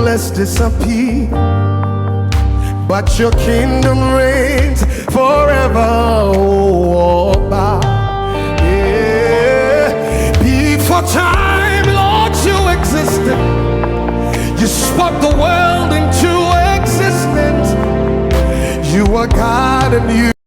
endless disappear, but your kingdom reigns forever. Oh, by. Yeah. Before time, Lord, you existed. You spoke the world into existence. You are God and you